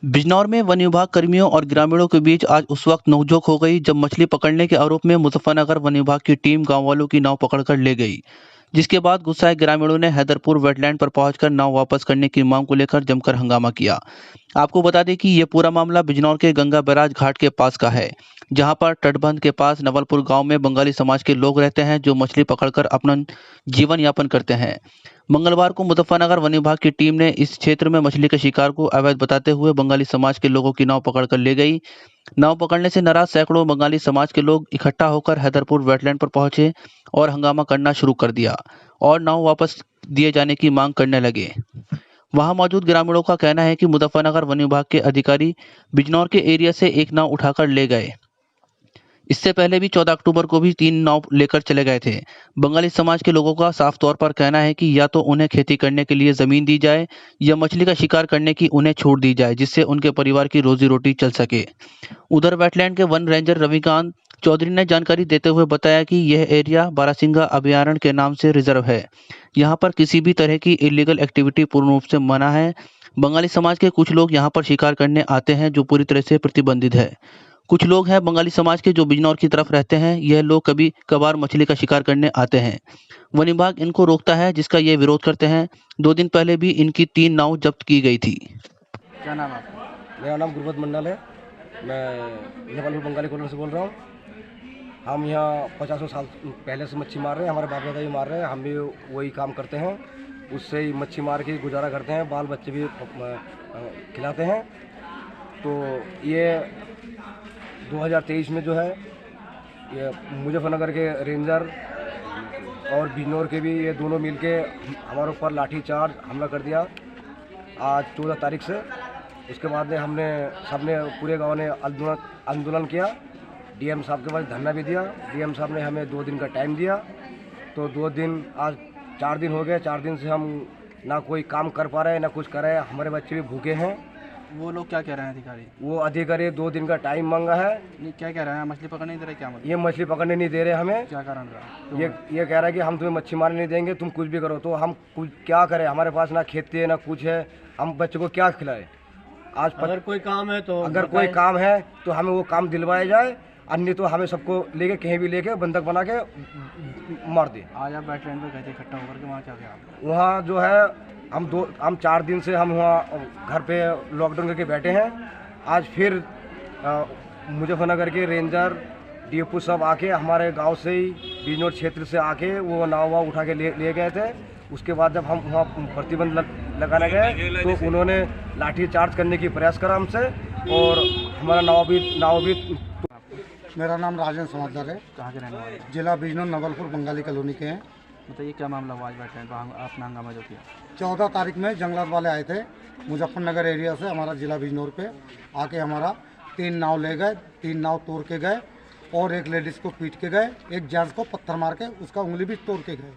बिजनौर में वन विभाग कर्मियों और ग्रामीणों के बीच आज उस वक्त नोकझोंक हो गई जब मछली पकड़ने के आरोप में मुजफ्फरनगर वन विभाग की टीम गांव वालों की नाव पकड़कर ले गई। जिसके बाद गुस्साए ग्रामीणों ने हैदरपुर वेटलैंड पर पहुंचकर नाव वापस करने की मांग को लेकर जमकर हंगामा किया। आपको बता दें कि ये पूरा मामला बिजनौर के गंगा बैराज घाट के पास का है, जहां पर तटबंध के पास नवलपुर गांव में बंगाली समाज के लोग रहते हैं जो मछली पकड़कर अपना जीवन यापन करते हैं। मंगलवार को मुजफ्फरनगर वन विभाग की टीम ने इस क्षेत्र में मछली के शिकार को अवैध बताते हुए बंगाली समाज के लोगों की नाव पकड़कर ले गई। नाव पकड़ने से नाराज सैकड़ों बंगाली समाज के लोग इकट्ठा होकर हैदरपुर वेटलैंड पर पहुंचे और हंगामा करना शुरू कर दिया और नाव वापस दिए जाने की मांग करने लगे। वहां मौजूद ग्रामीणों का कहना है कि मुजफ्फरनगर वन विभाग के अधिकारी बिजनौर के एरिया से एक नाव उठाकर ले गए। इससे पहले भी 14 अक्टूबर को भी 3 नाव लेकर चले गए थे। बंगाली समाज के लोगों का साफ तौर पर कहना है कि या तो उन्हें खेती करने के लिए जमीन दी जाए या मछली का शिकार करने की उन्हें छूट दी जाए, जिससे उनके परिवार की रोजी रोटी चल सके। उधर वेटलैंड के वन रेंजर रविकांत चौधरी ने जानकारी देते हुए बताया कि यह एरिया बारासिंगा अभयारण्य के नाम से रिजर्व है। यहाँ पर किसी भी तरह की इलीगल एक्टिविटी पूर्ण रूप से मना है। बंगाली समाज के कुछ लोग यहाँ पर शिकार करने आते हैं जो पूरी तरह से प्रतिबंधित है। कुछ लोग हैं बंगाली समाज के जो बिजनौर की तरफ रहते हैं, यह लोग कभी कभार मछली का शिकार करने आते हैं। वन विभाग इनको रोकता है, जिसका ये विरोध करते हैं। 2 दिन पहले भी इनकी 3 नाव जब्त की गई थी। क्या नाम है आपका? मेरा नाम गुरबत मंडल है। मैं नवलपुर बंगाली कॉलोनी से बोल रहा हूँ। हम यहाँ 50 साल पहले से मच्छी मार रहे हैं, हमारे बाप दादा भी मार रहे हैं, हम भी वही काम करते हैं, उससे ही मच्छी मार के गुजारा करते हैं, बाल बच्चे भी खिलाते हैं। तो ये 2023 में जो है ये मुजफ्फरनगर के रेंजर और बिजनौर के भी ये दोनों मिलके हमारे ऊपर लाठीचार्ज हमला कर दिया आज 14 तारीख से। उसके बाद में हमने सबने पूरे गांव ने आंदोलन किया। डीएम साहब के पास धरना भी दिया। डीएम साहब ने हमें 2 दिन का टाइम दिया। तो 2 दिन आज 4 दिन हो गए। 4 दिन से हम ना कोई काम कर पा रहे हैं ना कुछ कर रहे हैं। हमारे बच्चे भी भूखे हैं। वो लोग क्या कह रहे हैं अधिकारी? वो अधिकारी 2 दिन का टाइम मांगा है। नहीं, क्या कह रहे हैं? मछली पकड़ने नहीं दे रहे? क्या मतलब? ये मछली पकड़ने नहीं दे रहे हमें। क्या कारण रहा? ये कह रहा है कि हम तुम्हें मच्छी मारने नहीं देंगे, तुम कुछ भी करो। तो हम कुछ क्या करें? हमारे पास ना खेती है ना कुछ है, हम बच्चों को क्या खिलाए? आज अगर कोई काम है तो अगर कोई काम है तो हमें वो काम दिलवाया जाए, अन्य तो हमें सबको लेके कहीं भी लेके बंधक बना के मार दे। आज आप वेटलैंड पे गए थे इकट्ठा होकर के, वहाँ क्या किया आपने? वहाँ जो है हम 4 दिन से हम वहाँ घर पे लॉकडाउन करके बैठे हैं। आज फिर मुजफ्फरनगर के रेंजर डीएफओ सब आके हमारे गांव से ही बिजनौर क्षेत्र से आके वो नाव वाव उठा के ले गए थे। उसके बाद जब हम वहाँ प्रतिबंध लगाने गए तो उन्होंने लाठी चार्ज करने की प्रयास करा हमसे और हमारा नाव भी। मेरा नाम राजेंद्र समझदार है। कहाँ के रहने वाले हैं? जिला बिजनौर नवलपुर बंगाली कॉलोनी के हैं। बताइए क्या मामला हुआ आज वेटलैंड पर आपने हंगामा जो किया? 14 तारीख में जंगलात वाले आए थे मुजफ्फरनगर एरिया से हमारा जिला बिजनौर पे आके हमारा 3 नाव ले गए। 3 नाव तोड़ के गए और एक लेडीज़ को पीट के गए, एक जेंट्स को पत्थर मार के उसका उंगली भी तोड़ के गए।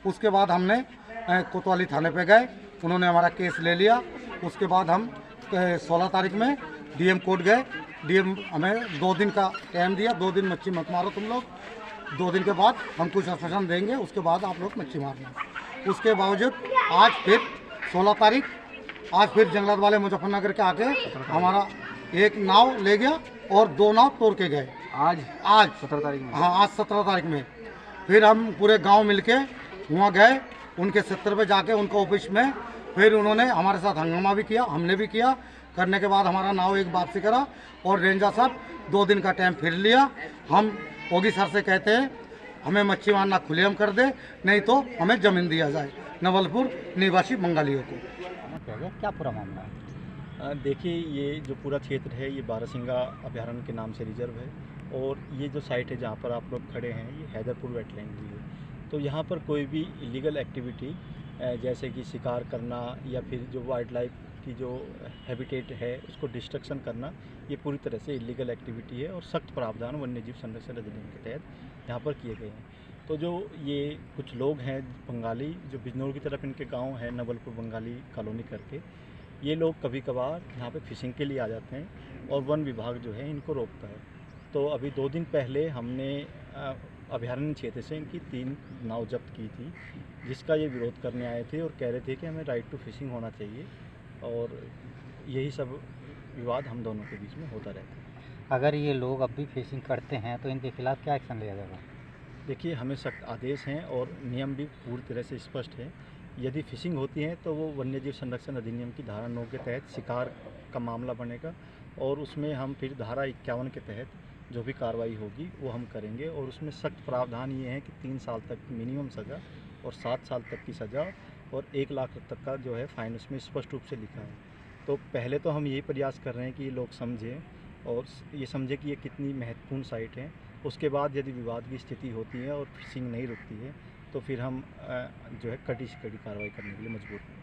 उसके बाद हमने कोतवाली थाने पे गए, उन्होंने हमारा केस ले लिया। उसके बाद हम 16 तारीख में डीएम कोर्ट गए। डीएम हमें 2 दिन का टाइम दिया, 2 दिन मच्छी मत मारो तुम लोग, 2 दिन के बाद हम कुछ आश्वासन देंगे, उसके बाद आप लोग मच्छी मारना। उसके बावजूद आज फिर 16 तारीख आज फिर जंगलात वाले मुजफ्फरनगर के आके हमारा एक नाव ले गया और 2 नाव तोड़ के गए। आज 17 तारीख में? हाँ, आज 17 तारीख में फिर हम पूरे गांव मिलके वहाँ गए, उनके क्षेत्र पे जाके उनका ऑफिस में फिर उन्होंने हमारे साथ हंगामा भी किया, हमने भी किया। करने के बाद हमारा नाव एक वापसी करा और रेंजर साहब 2 दिन का टाइम फिर लिया। हम ओगी सर से कहते हैं हमें मच्छी मारना खुलेआम कर दे, नहीं तो हमें ज़मीन दिया जाए नवलपुर निवासी बंगालियों को। क्या पूरा मामला है? देखिए, ये जो पूरा क्षेत्र है ये बारासिंगा अभयारण्य के नाम से रिजर्व है और ये जो साइट है जहाँ पर आप लोग खड़े हैं ये हैदरपुर वेटलैंड भी है। तो यहाँ पर कोई भी इलीगल एक्टिविटी जैसे कि शिकार करना या फिर जो वाइल्ड लाइफ की जो हैबिटेट है उसको डिस्ट्रक्शन करना, ये पूरी तरह से इलीगल एक्टिविटी है और सख्त प्रावधान वन्यजीव संरक्षण अधिनियम के तहत यहाँ पर किए गए हैं। तो जो ये कुछ लोग हैं बंगाली जो बिजनौर की तरफ इनके गांव है नवलपुर बंगाली कॉलोनी करके, ये लोग कभी कभार यहाँ पे फिशिंग के लिए आ जाते हैं और वन विभाग जो है इनको रोकता है। तो अभी 2 दिन पहले हमने अभयारण्य क्षेत्र से इनकी 3 नाव जब्त की थी, जिसका ये विरोध करने आए थे और कह रहे थे कि हमें राइट टू फिशिंग होना चाहिए और यही सब विवाद हम दोनों के बीच में होता रहता है। अगर ये लोग अब भी फिशिंग करते हैं तो इनके खिलाफ क्या एक्शन लिया जाएगा? देखिए, हमें सख्त आदेश हैं और नियम भी पूरी तरह से स्पष्ट है। यदि फिशिंग होती है तो वो वन्यजीव संरक्षण अधिनियम की धारा 9 के तहत शिकार का मामला बनेगा और उसमें हम फिर धारा 51 के तहत जो भी कार्रवाई होगी वो हम करेंगे और उसमें सख्त प्रावधान ये है कि 3 साल तक की मिनिमम सज़ा और 7 साल तक की सज़ा और 1 लाख तक का जो है फ़ाइन उसमें स्पष्ट रूप से लिखा है। तो पहले तो हम यही प्रयास कर रहे हैं कि लोग समझें और ये समझें कि ये कितनी महत्वपूर्ण साइट है। उसके बाद यदि विवाद की स्थिति होती है और फिशिंग नहीं रुकती है तो फिर हम जो है कड़ी से कड़ी कार्रवाई करने के लिए मजबूर हैं।